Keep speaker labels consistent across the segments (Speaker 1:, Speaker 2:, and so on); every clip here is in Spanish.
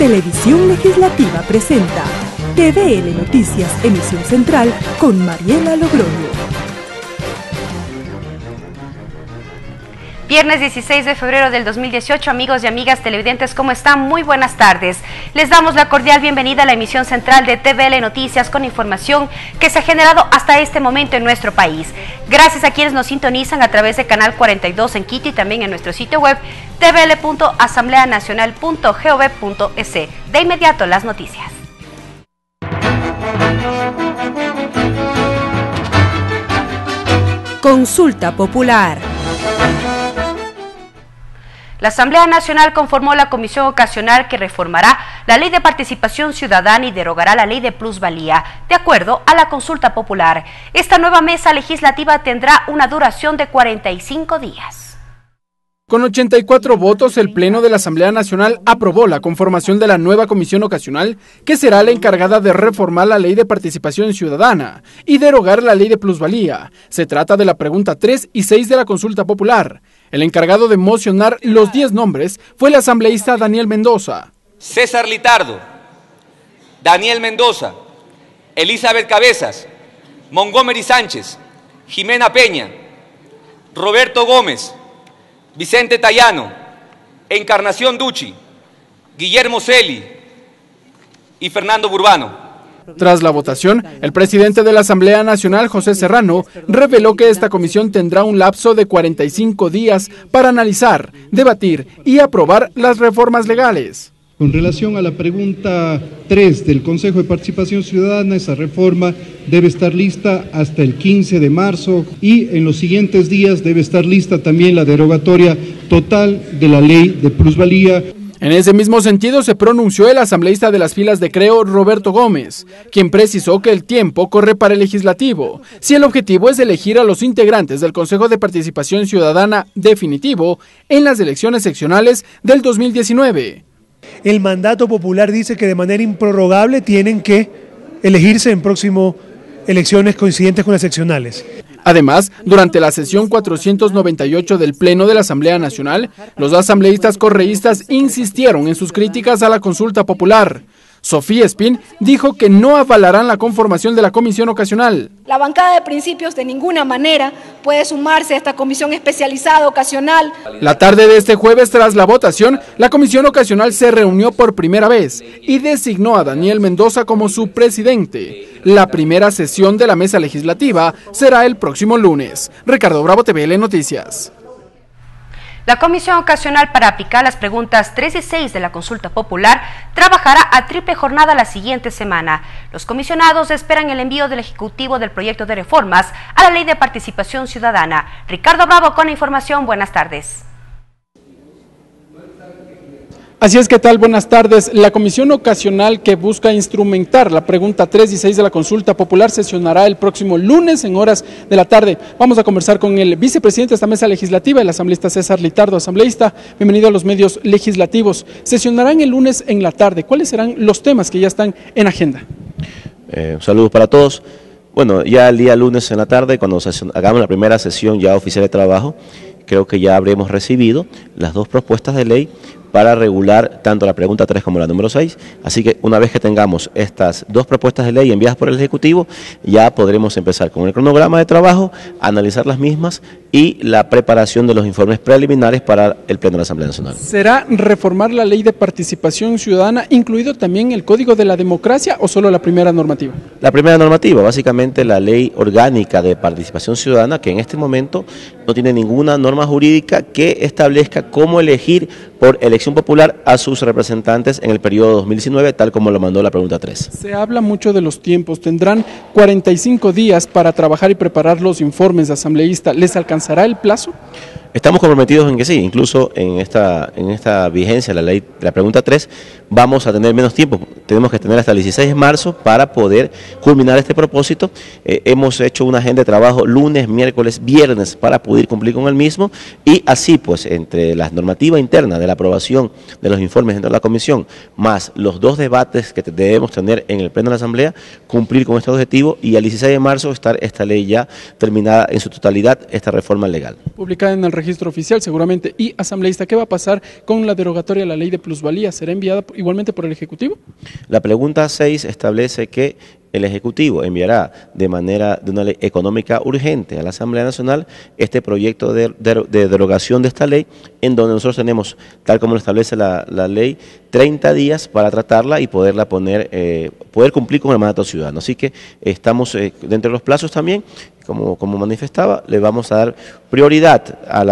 Speaker 1: Televisión Legislativa presenta TVL Noticias, emisión central con Mariela Logroño.
Speaker 2: Viernes 16 de febrero del 2018, amigos y amigas televidentes, ¿cómo están? Muy buenas tardes. Les damos la cordial bienvenida a la emisión central de TVL Noticias con información que se ha generado hasta este momento en nuestro país. Gracias a quienes nos sintonizan a través de Canal 42 en Quito y también en nuestro sitio web tvl.asambleanacional.gov.es. De inmediato, las noticias.
Speaker 1: Consulta popular.
Speaker 2: La Asamblea Nacional conformó la comisión ocasional que reformará la Ley de Participación Ciudadana y derogará la Ley de Plusvalía, de acuerdo a la consulta popular. Esta nueva mesa legislativa tendrá una duración de 45 días.
Speaker 3: Con 84 votos, el Pleno de la Asamblea Nacional aprobó la conformación de la nueva comisión ocasional, que será la encargada de reformar la Ley de Participación Ciudadana y derogar la Ley de Plusvalía. Se trata de la pregunta 3 y 6 de la consulta popular. El encargado de mocionar los 10 nombres fue el asambleísta Daniel Mendoza.
Speaker 4: César Litardo, Daniel Mendoza, Elizabeth Cabezas, Montgomery Sánchez, Jimena Peña, Roberto Gómez, Vicente Tayano, Encarnación Ducci, Guillermo Celi y Fernando Burbano.
Speaker 3: Tras la votación, el presidente de la Asamblea Nacional, José Serrano, reveló que esta comisión tendrá un lapso de 45 días para analizar, debatir y aprobar las reformas legales.
Speaker 5: Con relación a la pregunta 3 del Consejo de Participación Ciudadana, esa reforma debe estar lista hasta el 15 de marzo y en los siguientes días debe estar lista también la derogatoria total de la Ley de Plusvalía.
Speaker 3: En ese mismo sentido se pronunció el asambleísta de las filas de Creo, Roberto Gómez, quien precisó que el tiempo corre para el legislativo, si el objetivo es elegir a los integrantes del Consejo de Participación Ciudadana definitivo en las elecciones seccionales del 2019.
Speaker 6: El mandato popular dice que de manera improrrogable tienen que elegirse en próximas elecciones coincidentes con las seccionales.
Speaker 3: Además, durante la sesión 498 del Pleno de la Asamblea Nacional, los asambleístas correístas insistieron en sus críticas a la consulta popular. Sofía Espín dijo que no avalarán la conformación de la comisión ocasional.
Speaker 7: La bancada de principios de ninguna manera puede sumarse a esta comisión especializada ocasional.
Speaker 3: La tarde de este jueves, tras la votación, la comisión ocasional se reunió por primera vez y designó a Daniel Mendoza como su presidente. La primera sesión de la mesa legislativa será el próximo lunes. Ricardo Bravo, TVL Noticias.
Speaker 2: La Comisión Ocasional para aplicar las preguntas 3 y 6 de la consulta popular trabajará a triple jornada la siguiente semana. Los comisionados esperan el envío del Ejecutivo del proyecto de reformas a la Ley de Participación Ciudadana. Ricardo Bravo con la información. Buenas tardes.
Speaker 3: Así es, ¿qué tal? Buenas tardes. La comisión ocasional que busca instrumentar la pregunta 3 y 6 de la consulta popular sesionará el próximo lunes en horas de la tarde. Vamos a conversar con el vicepresidente de esta mesa legislativa, el asambleísta César Litardo. Asambleísta, bienvenido a los medios legislativos. Sesionarán el lunes en la tarde. ¿Cuáles serán los temas que ya están en agenda?
Speaker 8: Un saludo para todos. Bueno, ya el día lunes en la tarde, cuando hagamos la primera sesión ya oficial de trabajo, creo que ya habremos recibido las 2 propuestas de ley para regular tanto la pregunta 3 como la número 6, así que una vez que tengamos estas 2 propuestas de ley enviadas por el Ejecutivo, ya podremos empezar con el cronograma de trabajo, analizar las mismas y la preparación de los informes preliminares para el Pleno de la Asamblea Nacional.
Speaker 3: ¿Será reformar la Ley de Participación Ciudadana, incluido también el Código de la Democracia, o solo la primera normativa?
Speaker 8: La primera normativa, básicamente la Ley Orgánica de Participación Ciudadana, que en este momento no tiene ninguna norma jurídica que establezca cómo elegir por elección popular a sus representantes en el periodo 2019, tal como lo mandó la pregunta 3.
Speaker 3: Se habla mucho de los tiempos. Tendrán 45 días para trabajar y preparar los informes de asambleísta. ¿Les alcanzará el plazo?
Speaker 8: Estamos comprometidos en que sí, incluso en esta vigencia, la pregunta 3, vamos a tener menos tiempo. tenemos que tener hasta el 16 de marzo para poder culminar este propósito. Hemos hecho una agenda de trabajo lunes, miércoles, viernes para poder cumplir con el mismo y así pues entre la normativa interna de la aprobación de los informes dentro de la comisión más los 2 debates que debemos tener en el pleno de la Asamblea, cumplir con este objetivo y el 16 de marzo estar esta ley ya terminada en su totalidad, esta reforma legal.
Speaker 3: Publicada en el registro oficial seguramente. Y asambleísta, ¿qué va a pasar con la derogatoria de la ley de plusvalía? ¿Será enviada igualmente por el Ejecutivo?
Speaker 8: La pregunta 6 establece que el Ejecutivo enviará de una ley económica urgente a la Asamblea Nacional este proyecto de derogación de esta ley, en donde nosotros tenemos, tal como lo establece la ley, 30 días para tratarla y poderla poder cumplir con el mandato ciudadano. Así que estamos dentro de los plazos también, como manifestaba, le vamos a dar prioridad a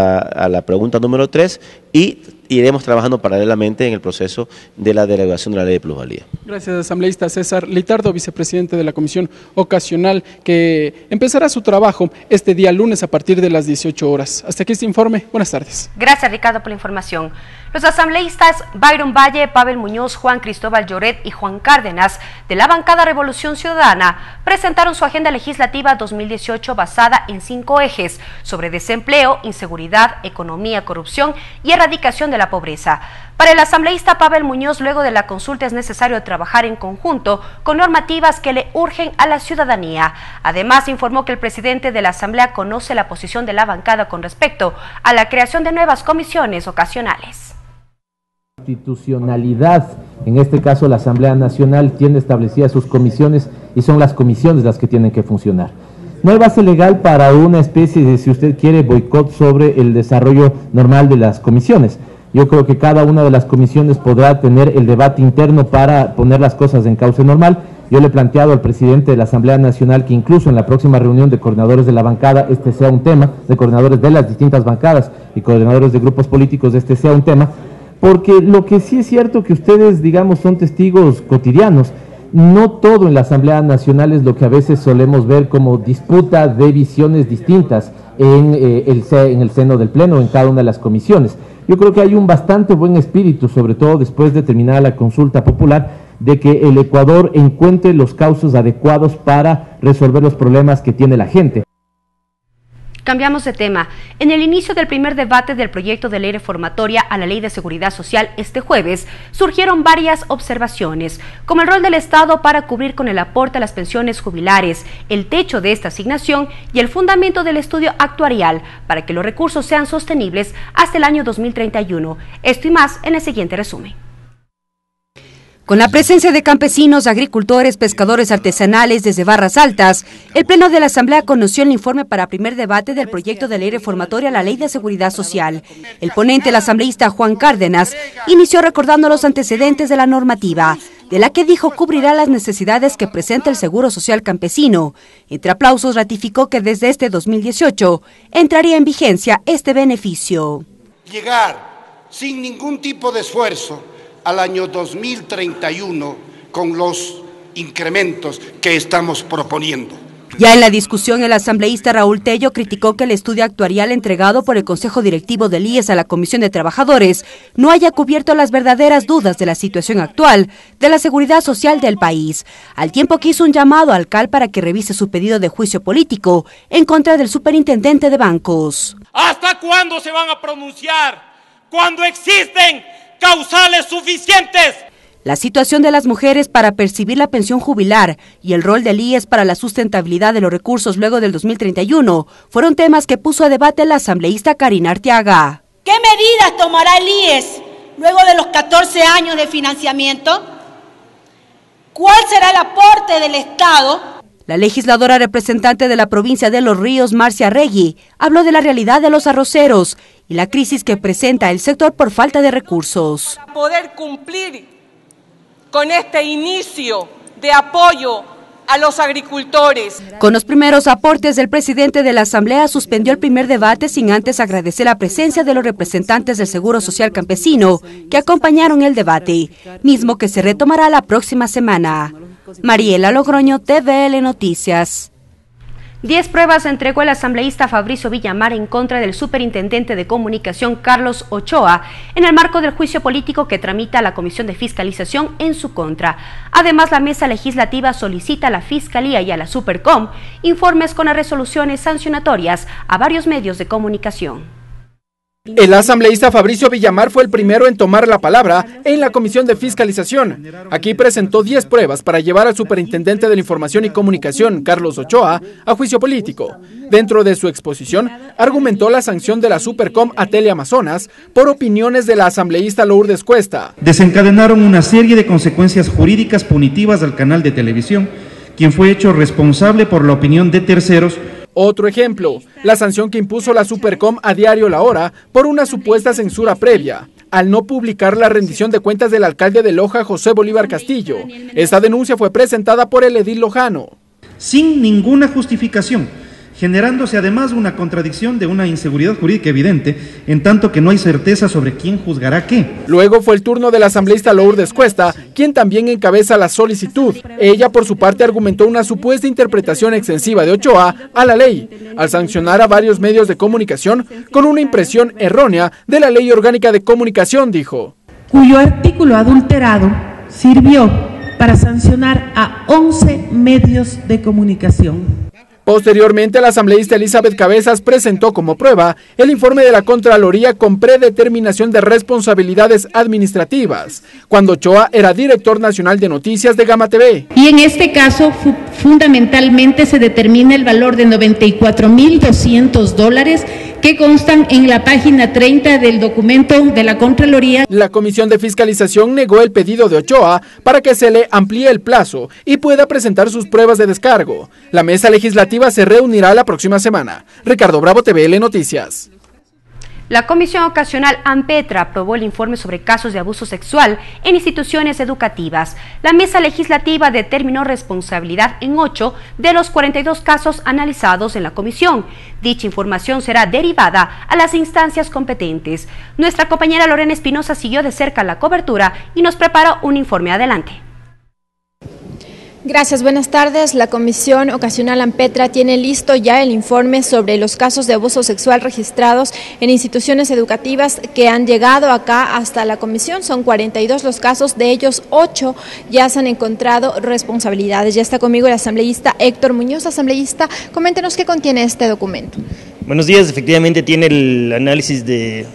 Speaker 8: la pregunta número 3 y iremos trabajando paralelamente en el proceso de la derogación de la ley de plusvalía.
Speaker 3: Gracias, asambleísta César Litardo, vicepresidente de la Comisión Ocasional, que empezará su trabajo este día lunes a partir de las 18 horas. Hasta aquí este informe. Buenas tardes.
Speaker 2: Gracias, Ricardo, por la información. Los asambleístas Byron Valle, Pavel Muñoz, Juan Cristóbal Lloret y Juan Cárdenas de la bancada Revolución Ciudadana presentaron su agenda legislativa 2018 basada en 5 ejes sobre desempleo, inseguridad, economía, corrupción y erradicación de la pobreza. Para el asambleísta Pavel Muñoz, luego de la consulta es necesario trabajar en conjunto con normativas que le urgen a la ciudadanía. Además, informó que el presidente de la Asamblea conoce la posición de la bancada con respecto a la creación de nuevas comisiones ocasionales.
Speaker 9: Institucionalidad, en este caso la Asamblea Nacional tiene establecidas sus comisiones y son las comisiones las que tienen que funcionar. No hay base legal para una especie de, si usted quiere, boicot sobre el desarrollo normal de las comisiones. Yo creo que cada una de las comisiones podrá tener el debate interno para poner las cosas en cauce normal. Yo le he planteado al presidente de la Asamblea Nacional que incluso en la próxima reunión de coordinadores de la bancada este sea un tema, de coordinadores de las distintas bancadas y coordinadores de grupos políticos este sea un tema, porque lo que sí es cierto que ustedes, digamos, son testigos cotidianos. No todo en la Asamblea Nacional es lo que a veces solemos ver como disputa de visiones distintas en el seno del Pleno, en cada una de las comisiones. Yo creo que hay un bastante buen espíritu, sobre todo después de terminar la consulta popular, de que el Ecuador encuentre los cauces adecuados para resolver los problemas que tiene la gente.
Speaker 2: Cambiamos de tema. En el inicio del primer debate del proyecto de ley reformatoria a la Ley de Seguridad Social este jueves, surgieron varias observaciones, como el rol del Estado para cubrir con el aporte a las pensiones jubilares, el techo de esta asignación y el fundamento del estudio actuarial para que los recursos sean sostenibles hasta el año 2031. Esto y más en el siguiente resumen. Con la presencia de campesinos, agricultores, pescadores artesanales desde Barras Altas, el Pleno de la Asamblea conoció el informe para primer debate del proyecto de ley reformatoria a la Ley de Seguridad Social. El ponente, el asambleísta Juan Cárdenas, inició recordando los antecedentes de la normativa, de la que dijo cubrirá las necesidades que presenta el Seguro Social Campesino. Entre aplausos ratificó que desde este 2018 entraría en vigencia este beneficio.
Speaker 10: Llegar sin ningún tipo de esfuerzo al año 2031 con los incrementos que estamos proponiendo.
Speaker 2: Ya en la discusión, el asambleísta Raúl Tello criticó que el estudio actuarial entregado por el Consejo Directivo del IES a la Comisión de Trabajadores no haya cubierto las verdaderas dudas de la situación actual de la seguridad social del país, al tiempo que hizo un llamado al CAL para que revise su pedido de juicio político en contra del superintendente de bancos.
Speaker 11: ¿Hasta cuándo se van a pronunciar? Cuando existen causales suficientes.
Speaker 2: La situación de las mujeres para percibir la pensión jubilar y el rol del IES para la sustentabilidad de los recursos luego del 2031 fueron temas que puso a debate la asambleísta Karina Arteaga.
Speaker 12: ¿Qué medidas tomará el IES luego de los 14 años de financiamiento? ¿Cuál será el aporte del Estado?
Speaker 2: La legisladora representante de la provincia de Los Ríos, Marcia Regui, habló de la realidad de los arroceros y la crisis que presenta el sector por falta de recursos.
Speaker 13: Para poder cumplir con este inicio de apoyo a los agricultores.
Speaker 2: Con los primeros aportes, el presidente de la Asamblea suspendió el primer debate sin antes agradecer la presencia de los representantes del Seguro Social Campesino que acompañaron el debate, mismo que se retomará la próxima semana. Mariela Logroño, TVL Noticias. 10 pruebas entregó el asambleísta Fabricio Villamar en contra del superintendente de comunicación Carlos Ochoa en el marco del juicio político que tramita la Comisión de Fiscalización en su contra. Además, la mesa legislativa solicita a la Fiscalía y a la Supercom informes con las resoluciones sancionatorias a varios medios de comunicación.
Speaker 3: El asambleísta Fabricio Villamar fue el primero en tomar la palabra en la Comisión de Fiscalización. Aquí presentó 10 pruebas para llevar al superintendente de la Información y Comunicación, Carlos Ochoa, a juicio político. Dentro de su exposición, argumentó la sanción de la Supercom a Teleamazonas por opiniones de la asambleísta Lourdes Cuesta.
Speaker 14: Desencadenaron una serie de consecuencias jurídicas punitivas al canal de televisión, quien fue hecho responsable por la opinión de terceros.
Speaker 3: Otro ejemplo, la sanción que impuso la Supercom a Diario La Hora por una supuesta censura previa, al no publicar la rendición de cuentas del alcalde de Loja, José Bolívar Castillo. Esta denuncia fue presentada por el edil lojano.
Speaker 14: Sin ninguna justificación, generándose además una contradicción de una inseguridad jurídica evidente, en tanto que no hay certeza sobre quién juzgará qué.
Speaker 3: Luego fue el turno del asambleísta Lourdes Cuesta, quien también encabeza la solicitud. Ella, por su parte, argumentó una supuesta interpretación extensiva de Ochoa a la ley, al sancionar a varios medios de comunicación con una impresión errónea de la Ley Orgánica de Comunicación, dijo.
Speaker 15: Cuyo artículo adulterado sirvió para sancionar a 11 medios de comunicación.
Speaker 3: Posteriormente, la asambleísta Elizabeth Cabezas presentó como prueba el informe de la Contraloría con predeterminación de responsabilidades administrativas, cuando Ochoa era director nacional de noticias de Gama TV.
Speaker 15: Y en este caso, fundamentalmente se determina el valor de $94.200 que constan en la página 30 del documento de la Contraloría.
Speaker 3: La Comisión de Fiscalización negó el pedido de Ochoa para que se le amplíe el plazo y pueda presentar sus pruebas de descargo. La mesa legislativa se reunirá la próxima semana. Ricardo Bravo, TVL Noticias.
Speaker 2: La Comisión Ocasional AMPETRA aprobó el informe sobre casos de abuso sexual en instituciones educativas. La mesa legislativa determinó responsabilidad en 8 de los 42 casos analizados en la comisión. Dicha información será derivada a las instancias competentes. Nuestra compañera Lorena Espinosa siguió de cerca la cobertura y nos preparó un informe. Adelante.
Speaker 16: Gracias, buenas tardes. La Comisión Ocasional AMPETRA tiene listo ya el informe sobre los casos de abuso sexual registrados en instituciones educativas que han llegado acá hasta la comisión. Son 42 los casos, de ellos 8 ya se han encontrado responsabilidades. Ya está conmigo el asambleísta Héctor Muñoz. Asambleísta, coméntenos qué contiene este documento.
Speaker 17: Buenos días, efectivamente tiene el análisis de,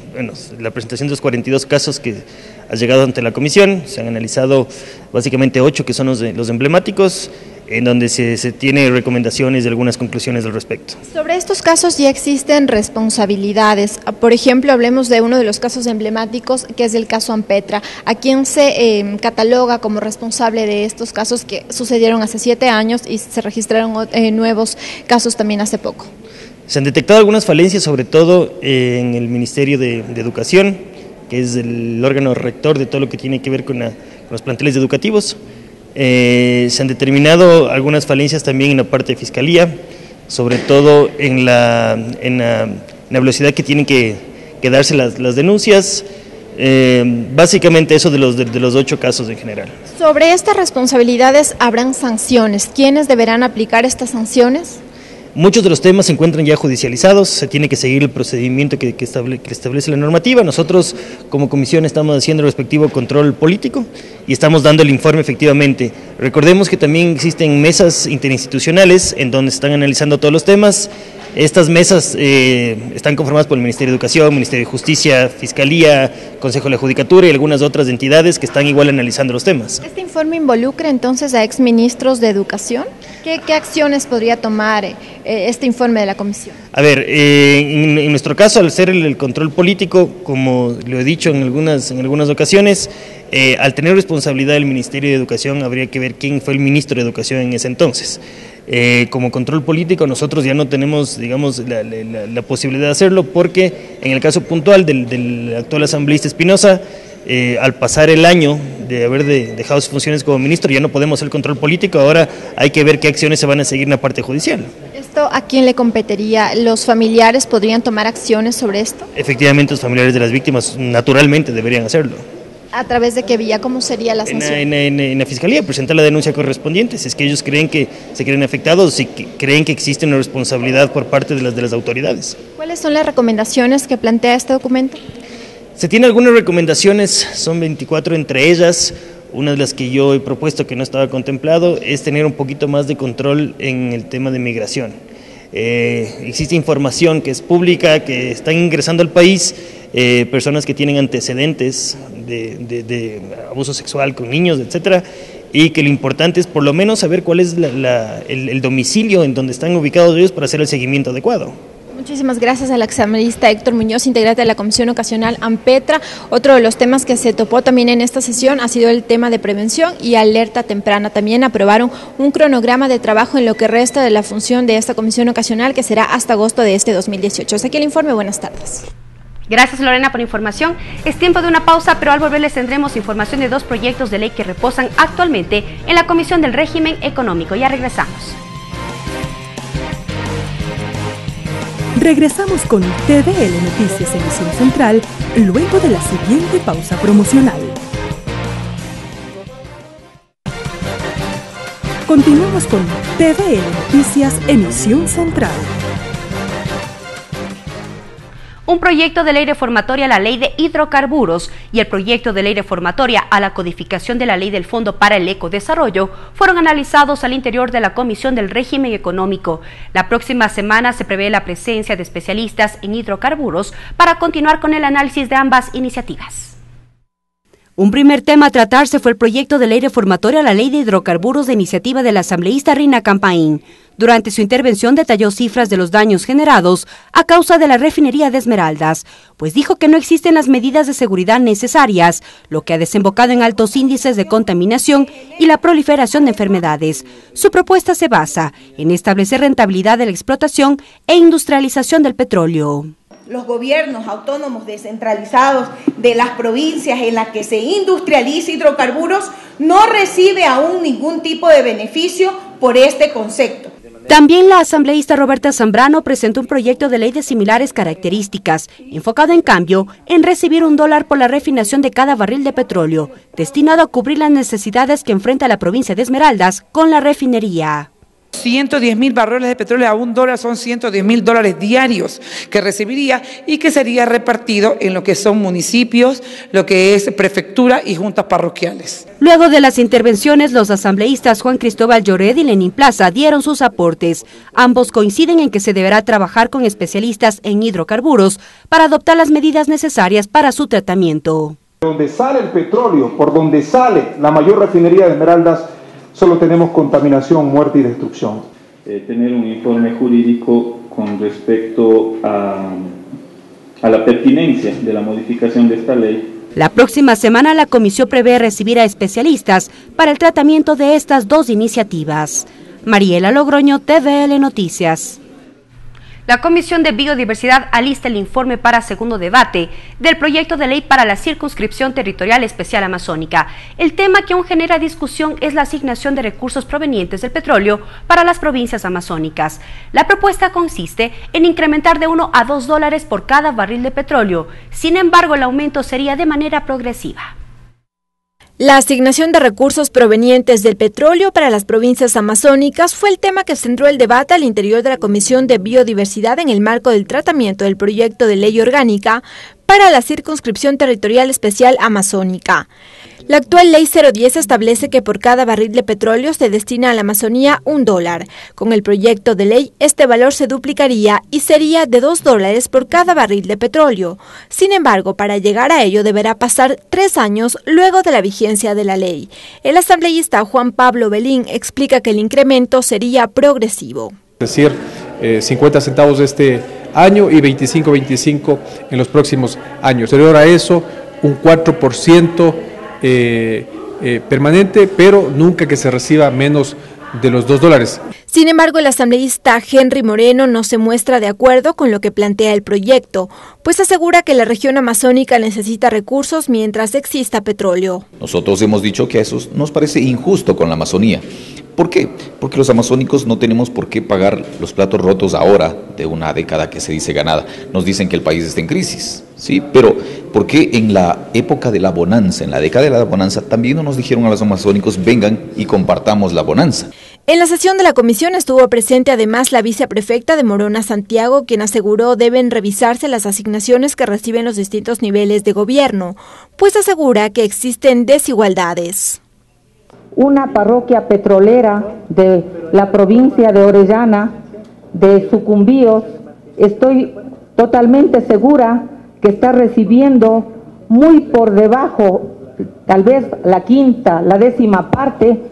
Speaker 17: la presentación de los 42 casos que ha llegado ante la comisión. Se han analizado básicamente 8 que son los emblemáticos, en donde se tiene recomendaciones y algunas conclusiones al respecto.
Speaker 16: Sobre estos casos ya existen responsabilidades. Por ejemplo, hablemos de uno de los casos emblemáticos, que es el caso AMPETRA. ¿A quién se cataloga como responsable de estos casos que sucedieron hace 7 años y se registraron nuevos casos también hace poco?
Speaker 17: Se han detectado algunas falencias, sobre todo en el Ministerio de Educación, que es el órgano rector de todo lo que tiene que ver con los planteles educativos. Se han determinado algunas falencias también en la parte de Fiscalía, sobre todo en la velocidad que tienen que darse las denuncias. Básicamente eso de los 8 casos en general.
Speaker 16: Sobre estas responsabilidades, ¿habrán sanciones? ¿Quiénes deberán aplicar estas sanciones?
Speaker 17: Muchos de los temas se encuentran ya judicializados, se tiene que seguir el procedimiento que establece la normativa. Nosotros como comisión estamos haciendo el respectivo control político y estamos dando el informe efectivamente. Recordemos que también existen mesas interinstitucionales en donde se están analizando todos los temas. Estas mesas están conformadas por el Ministerio de Educación, Ministerio de Justicia, Fiscalía, Consejo de la Judicatura y algunas otras entidades que están igual analizando los temas.
Speaker 16: ¿Este informe involucra entonces a exministros de Educación? ¿Qué acciones podría tomar este informe de la comisión?
Speaker 17: A ver, en nuestro caso, al ser el control político, como lo he dicho en algunas ocasiones, al tener responsabilidad el Ministerio de Educación, habría que ver quién fue el ministro de Educación en ese entonces. Como control político nosotros ya no tenemos, digamos, la posibilidad de hacerlo, porque en el caso puntual del actual asambleísta Espinosa, al pasar el año de haber dejado sus funciones como ministro, ya no podemos hacer control político. Ahora hay que ver qué acciones se van a seguir en la parte judicial.
Speaker 16: ¿Esto a quién le competiría? ¿Los familiares podrían tomar acciones sobre esto?
Speaker 17: Efectivamente, los familiares de las víctimas naturalmente deberían hacerlo.
Speaker 16: ¿A través de qué vía? ¿Cómo sería la sanción?
Speaker 17: En la Fiscalía, presentar la denuncia correspondiente, si es que ellos creen que se creen afectados, si creen que existe una responsabilidad por parte de las autoridades.
Speaker 16: ¿Cuáles son las recomendaciones que plantea este documento?
Speaker 17: Se tienen algunas recomendaciones, son 24 entre ellas. Una de las que yo he propuesto que no estaba contemplado es tener un poquito más de control en el tema de migración. Existe información que es pública, que están ingresando al país personas que tienen antecedentes de abuso sexual con niños, etcétera, y que lo importante es por lo menos saber cuál es el domicilio en donde están ubicados ellos para hacer el seguimiento adecuado.
Speaker 16: Muchísimas gracias al asambleísta Héctor Muñoz, integrante de la Comisión Ocasional AMPETRA. Otro de los temas que se topó también en esta sesión ha sido el tema de prevención y alerta temprana. También aprobaron un cronograma de trabajo en lo que resta de la función de esta Comisión Ocasional, que será hasta agosto de este 2018. Hasta aquí el informe, buenas tardes.
Speaker 2: Gracias, Lorena, por la información. Es tiempo de una pausa, pero al volver les tendremos información de 2 proyectos de ley que reposan actualmente en la Comisión del Régimen Económico. Ya regresamos.
Speaker 1: Regresamos con TVL Noticias Emisión Central luego de la siguiente pausa promocional. Continuamos con TVL Noticias Emisión Central.
Speaker 2: Un proyecto de ley reformatoria a la Ley de Hidrocarburos y el proyecto de ley reformatoria a la codificación de la Ley del Fondo para el Ecodesarrollo fueron analizados al interior de la Comisión del Régimen Económico. La próxima semana se prevé la presencia de especialistas en hidrocarburos para continuar con el análisis de ambas iniciativas. Un primer tema a tratarse fue el proyecto de ley reformatoria a la Ley de Hidrocarburos de iniciativa del asambleísta Rina Campaín. Durante su intervención detalló cifras de los daños generados a causa de la refinería de Esmeraldas, pues dijo que no existen las medidas de seguridad necesarias, lo que ha desembocado en altos índices de contaminación y la proliferación de enfermedades. Su propuesta se basa en establecer rentabilidad de la explotación e industrialización del petróleo.
Speaker 18: Los gobiernos autónomos descentralizados de las provincias en las que se industrializa hidrocarburos no recibe aún ningún tipo de beneficio por este concepto.
Speaker 2: También la asambleísta Roberta Zambrano presentó un proyecto de ley de similares características, enfocado en cambio en recibir $1 por la refinación de cada barril de petróleo, destinado a cubrir las necesidades que enfrenta la provincia de Esmeraldas con la refinería.
Speaker 19: 110.000 barriles de petróleo a $1 son $110.000 diarios que recibiría y que sería repartido en lo que son municipios, lo que es prefectura y juntas parroquiales.
Speaker 2: Luego de las intervenciones, los asambleístas Juan Cristóbal Lloret y Lenín Plaza dieron sus aportes. Ambos coinciden en que se deberá trabajar con especialistas en hidrocarburos para adoptar las medidas necesarias para su tratamiento.
Speaker 20: Donde sale el petróleo, por donde sale la mayor refinería de Esmeraldas, solo tenemos contaminación, muerte y destrucción.
Speaker 21: Tener un informe jurídico con respecto a la pertinencia de la modificación de esta ley.
Speaker 2: La próxima semana la comisión prevé recibir a especialistas para el tratamiento de estas 2 iniciativas. Mariela Logroño, TVL Noticias. La Comisión de Biodiversidad alista el informe para segundo debate del proyecto de ley para la circunscripción territorial especial amazónica. El tema que aún genera discusión es la asignación de recursos provenientes del petróleo para las provincias amazónicas. La propuesta consiste en incrementar de $1 a $2 por cada barril de petróleo. Sin embargo, el aumento sería de manera progresiva.
Speaker 16: La asignación de recursos provenientes del petróleo para las provincias amazónicas fue el tema que centró el debate al interior de la Comisión de Biodiversidad en el marco del tratamiento del proyecto de ley orgánica para la circunscripción territorial especial amazónica. La actual Ley 010 establece que por cada barril de petróleo se destina a la Amazonía $1. Con el proyecto de ley, este valor se duplicaría y sería de $2 por cada barril de petróleo. Sin embargo, para llegar a ello deberá pasar 3 años luego de la vigencia de la ley. El asambleísta Juan Pablo Belín explica que el incremento sería progresivo.
Speaker 22: Es decir, 50 centavos este año y 25 en los próximos años. Anterior a eso, un 4% permanente, pero nunca que se reciba menos de los $2.
Speaker 16: Sin embargo, el asambleísta Henry Moreno no se muestra de acuerdo con lo que plantea el proyecto, pues asegura que la región amazónica necesita recursos mientras exista petróleo.
Speaker 23: Nosotros hemos dicho que eso nos parece injusto con la Amazonía,
Speaker 4: ¿Por qué? Porque los amazónicos no tenemos por qué pagar los platos rotos ahora de una década que se dice ganada. Nos dicen que el país está en crisis, ¿sí? Pero ¿por qué en la época de la bonanza, en la década de la bonanza, también no nos dijeron a los amazónicos vengan y compartamos la bonanza?
Speaker 16: En la sesión de la comisión estuvo presente además la viceprefecta de Morona, Santiago, quien aseguró deben revisarse las asignaciones que reciben los distintos niveles de gobierno, pues asegura que existen desigualdades.
Speaker 5: Una parroquia petrolera de la provincia de Orellana, de Sucumbíos, estoy totalmente segura que está recibiendo muy por debajo, tal vez la quinta, la décima parte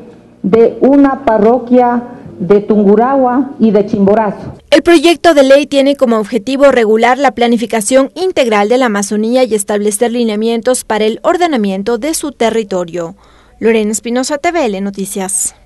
Speaker 5: de una parroquia de Tungurahua y de Chimborazo.
Speaker 16: El proyecto de ley tiene como objetivo regular la planificación integral de la Amazonía y establecer lineamientos para el ordenamiento de su territorio. Lorena Espinosa, TVL Noticias.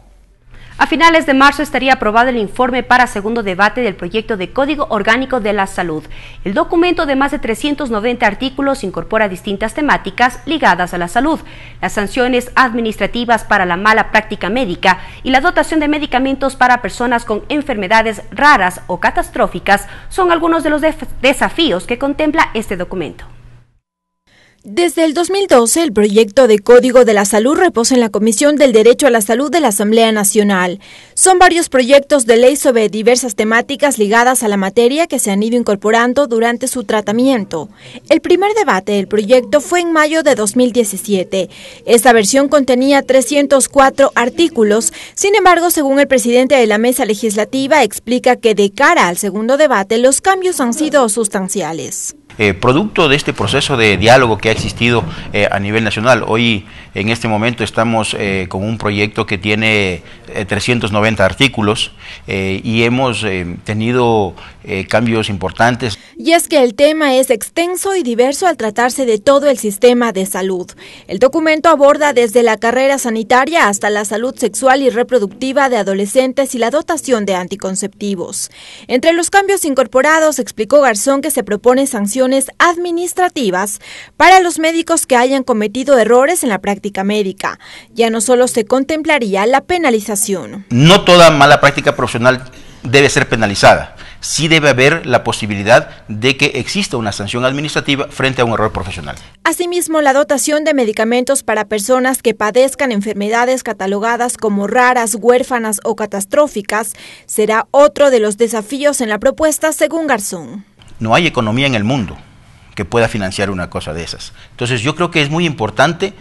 Speaker 2: A finales de marzo estaría aprobado el informe para segundo debate del proyecto de Código Orgánico de la Salud. El documento de más de 390 artículos incorpora distintas temáticas ligadas a la salud, las sanciones administrativas para la mala práctica médica y la dotación de medicamentos para personas con enfermedades raras o catastróficas son algunos de los desafíos que contempla este documento.
Speaker 16: Desde el 2012, el proyecto de Código de la Salud reposa en la Comisión del Derecho a la Salud de la Asamblea Nacional. Son varios proyectos de ley sobre diversas temáticas ligadas a la materia que se han ido incorporando durante su tratamiento. El primer debate del proyecto fue en mayo de 2017. Esta versión contenía 304 artículos. Sin embargo, según el presidente de la mesa legislativa, explica que de cara al segundo debate los cambios han sido sustanciales.
Speaker 23: Producto de este proceso de diálogo que ha existido a nivel nacional. Hoy, en este momento, estamos con un proyecto que tiene 390 artículos y hemos tenido cambios importantes.
Speaker 16: Y es que el tema es extenso y diverso al tratarse de todo el sistema de salud. El documento aborda desde la carrera sanitaria hasta la salud sexual y reproductiva de adolescentes y la dotación de anticonceptivos. Entre los cambios incorporados, explicó Garzón que se propone sanciones administrativas para los médicos que hayan cometido errores en la práctica médica. Ya no solo se contemplaría la penalización.
Speaker 23: No toda mala práctica profesional debe ser penalizada. Sí debe haber la posibilidad de que exista una sanción administrativa frente a un error profesional.
Speaker 16: Asimismo, la dotación de medicamentos para personas que padezcan enfermedades catalogadas como raras, huérfanas o catastróficas será otro de los desafíos en la propuesta, según Garzón.
Speaker 23: No hay economía en el mundo que pueda financiar una cosa de esas. Entonces yo creo que es muy importante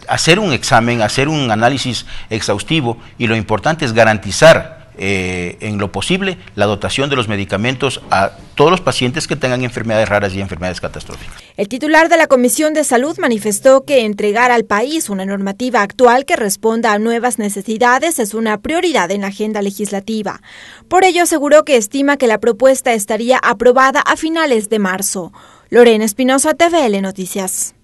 Speaker 23: hacer un examen, hacer un análisis exhaustivo, y lo importante es garantizar en lo posible la dotación de los medicamentos a todos los pacientes que tengan enfermedades raras y enfermedades catastróficas.
Speaker 16: El titular de la Comisión de Salud manifestó que entregar al país una normativa actual que responda a nuevas necesidades es una prioridad en la agenda legislativa. Por ello aseguró que estima que la propuesta estaría aprobada a finales de marzo. Lorena Espinosa, TVL Noticias.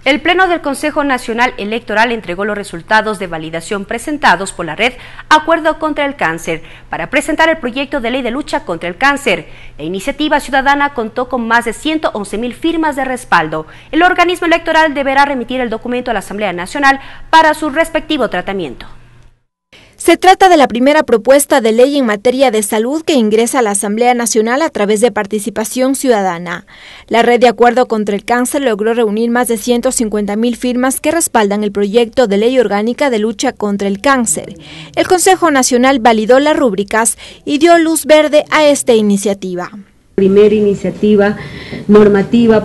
Speaker 2: El Pleno del Consejo Nacional Electoral entregó los resultados de validación presentados por la red Acuerdo contra el Cáncer para presentar el proyecto de ley de lucha contra el cáncer. La iniciativa ciudadana contó con más de 111.000 firmas de respaldo. El organismo electoral deberá remitir el documento a la Asamblea Nacional para su respectivo tratamiento.
Speaker 16: Se trata de la primera propuesta de ley en materia de salud que ingresa a la Asamblea Nacional a través de participación ciudadana. La Red de Acuerdo contra el Cáncer logró reunir más de 150.000 firmas que respaldan el proyecto de ley orgánica de lucha contra el cáncer. El Consejo Nacional validó las rúbricas y dio luz verde a esta iniciativa.
Speaker 24: Primera iniciativa normativa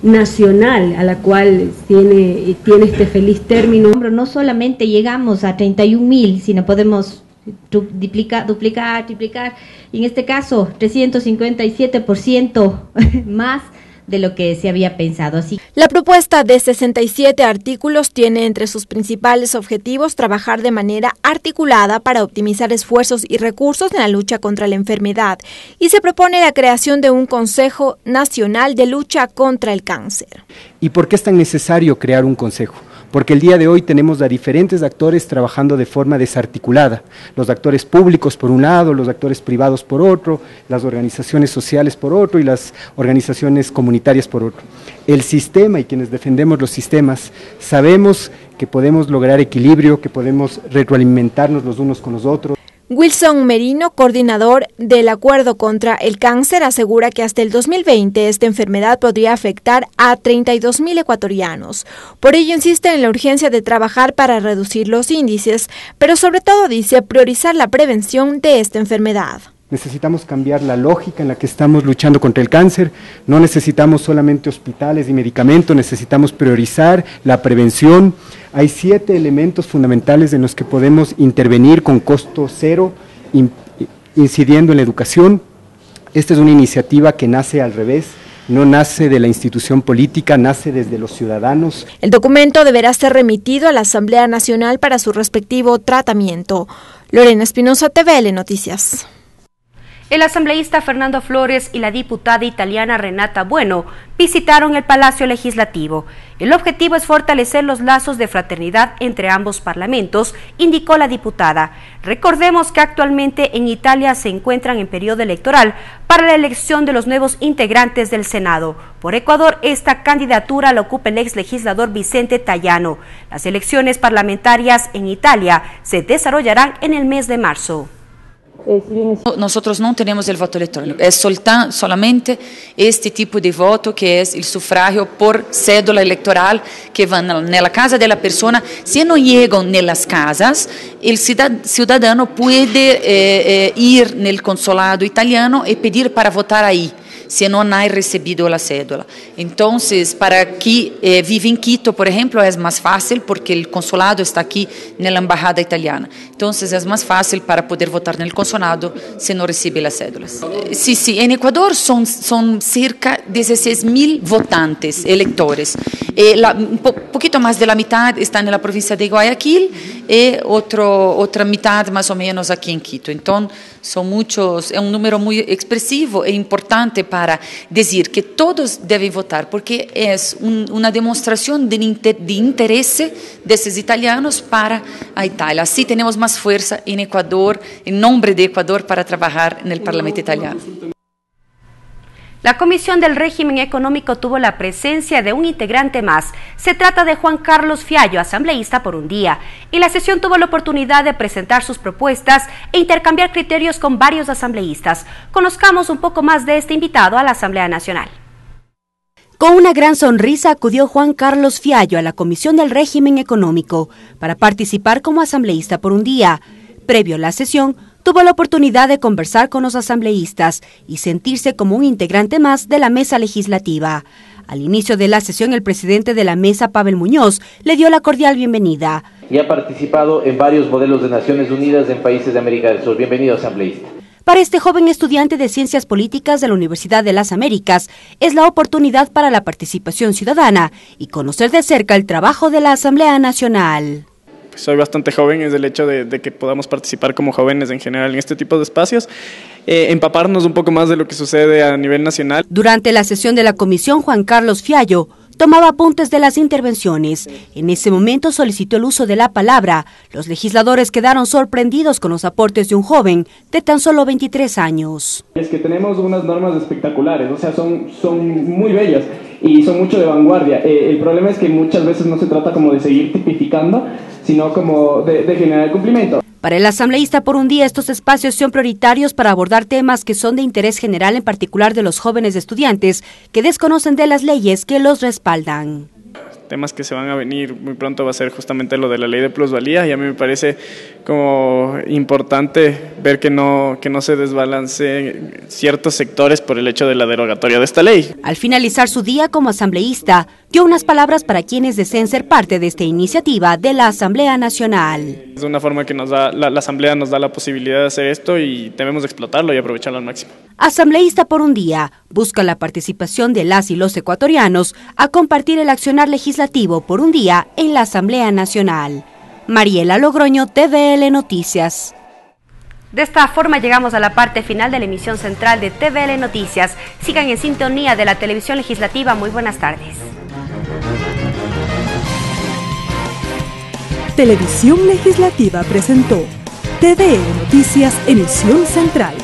Speaker 24: nacional a la cual tiene este feliz término.
Speaker 25: No solamente llegamos a 31.000, sino podemos duplicar, triplicar, y en este caso 357% más de lo que se había pensado. Así.
Speaker 16: La propuesta de 67 artículos tiene entre sus principales objetivos trabajar de manera articulada para optimizar esfuerzos y recursos en la lucha contra la enfermedad, y se propone la creación de un Consejo Nacional de Lucha contra el Cáncer.
Speaker 26: ¿Y por qué es tan necesario crear un consejo? Porque el día de hoy tenemos a diferentes actores trabajando de forma desarticulada, los actores públicos por un lado, los actores privados por otro, las organizaciones sociales por otro y las organizaciones comunitarias por otro. El sistema y quienes defendemos los sistemas sabemos que podemos lograr equilibrio, que podemos retroalimentarnos los unos con los otros.
Speaker 16: Wilson Merino, coordinador del Acuerdo contra el Cáncer, asegura que hasta el 2020 esta enfermedad podría afectar a 32.000 ecuatorianos. Por ello insiste en la urgencia de trabajar para reducir los índices, pero sobre todo dice priorizar la prevención de esta enfermedad.
Speaker 26: Necesitamos cambiar la lógica en la que estamos luchando contra el cáncer, no necesitamos solamente hospitales y medicamentos, necesitamos priorizar la prevención. Hay 7 elementos fundamentales en los que podemos intervenir con costo cero, incidiendo en la educación. Esta es una iniciativa que nace al revés. No nace de la institución política, nace desde los ciudadanos.
Speaker 16: El documento deberá ser remitido a la Asamblea Nacional para su respectivo tratamiento. Lorena Espinosa, TVL Noticias.
Speaker 2: El asambleísta Fernando Flores y la diputada italiana Renata Bueno visitaron el Palacio Legislativo. El objetivo es fortalecer los lazos de fraternidad entre ambos parlamentos, indicó la diputada. Recordemos que actualmente en Italia se encuentran en periodo electoral para la elección de los nuevos integrantes del Senado. Por Ecuador, esta candidatura la ocupa el ex legislador Vicente Tayano. Las elecciones parlamentarias en Italia se desarrollarán en el mes de marzo.
Speaker 6: Nosotros no tenemos el voto electrónico, es solamente este tipo de voto que es el sufragio por cédula electoral que van en la casa de la persona. Si no llegan en las casas, el ciudadano puede ir en el consulado italiano y pedir para votar ahí, si no ha recibido la cédula. Entonces, para quien vive en Quito, por ejemplo, es más fácil porque el consulado está aquí en la embajada italiana. Entonces, es más fácil para poder votar en el consulado si no recibe las cédulas. Sí, en Ecuador son cerca de 16.000 votantes, electores. Un poquito más de la mitad están en la provincia de Guayaquil y otra mitad más o menos aquí en Quito. Entonces, son muchos, es un número muy expresivo e importante para decir que todos deben votar, porque es una demostración de interés de esos italianos para a Italia. Así tenemos más fuerza en Ecuador, en nombre de Ecuador, para trabajar en el Parlamento italiano.
Speaker 2: La Comisión del Régimen Económico tuvo la presencia de un integrante más. Se trata de Juan Carlos Fiallo, asambleísta por un día. En la sesión tuvo la oportunidad de presentar sus propuestas e intercambiar criterios con varios asambleístas. Conozcamos un poco más de este invitado a la Asamblea Nacional. Con una gran sonrisa acudió Juan Carlos Fiallo a la Comisión del Régimen Económico para participar como asambleísta por un día. Previo a la sesión, tuvo la oportunidad de conversar con los asambleístas y sentirse como un integrante más de la mesa legislativa. Al inicio de la sesión, el presidente de la mesa, Pavel Muñoz, le dio la cordial bienvenida.
Speaker 7: Y ha participado en varios modelos de Naciones Unidas en países de América del Sur. Bienvenido, asambleísta.
Speaker 2: Para este joven estudiante de Ciencias Políticas de la Universidad de las Américas, es la oportunidad para la participación ciudadana y conocer de cerca el trabajo de la Asamblea Nacional.
Speaker 8: Soy bastante joven, es el hecho de que podamos participar como jóvenes en general en este tipo de espacios, empaparnos un poco más de lo que sucede a nivel nacional.
Speaker 2: Durante la sesión de la comisión, Juan Carlos Fiallo tomaba apuntes de las intervenciones. En ese momento solicitó el uso de la palabra. Los legisladores quedaron sorprendidos con los aportes de un joven de tan solo 23 años.
Speaker 9: Es que tenemos unas normas espectaculares, o sea, son muy bellas y son mucho de vanguardia. El problema es que muchas veces no se trata como de seguir tipificando, sino como de generar el cumplimiento.
Speaker 2: Para el asambleísta por un día, estos espacios son prioritarios para abordar temas que son de interés general, en particular de los jóvenes estudiantes que desconocen de las leyes que los respaldan.
Speaker 8: Temas que se van a venir muy pronto va a ser justamente lo de la ley de plusvalía, y a mí me parece como importante ver que no se desbalanceen ciertos sectores por el hecho de la derogatoria de esta ley.
Speaker 2: Al finalizar su día como asambleísta, dio unas palabras para quienes deseen ser parte de esta iniciativa de la Asamblea Nacional.
Speaker 8: Es una forma que la Asamblea nos da la posibilidad de hacer esto y debemos explotarlo y aprovecharlo al máximo.
Speaker 2: Asambleísta por un día busca la participación de las y los ecuatorianos a compartir el accionar legislativo por un día en la Asamblea Nacional. Mariela Logroño, TVL Noticias. De esta forma llegamos a la parte final de la emisión central de TVL Noticias. Sigan en sintonía de la televisión legislativa. Muy buenas tardes.
Speaker 1: Televisión Legislativa presentó TVL Noticias, emisión central.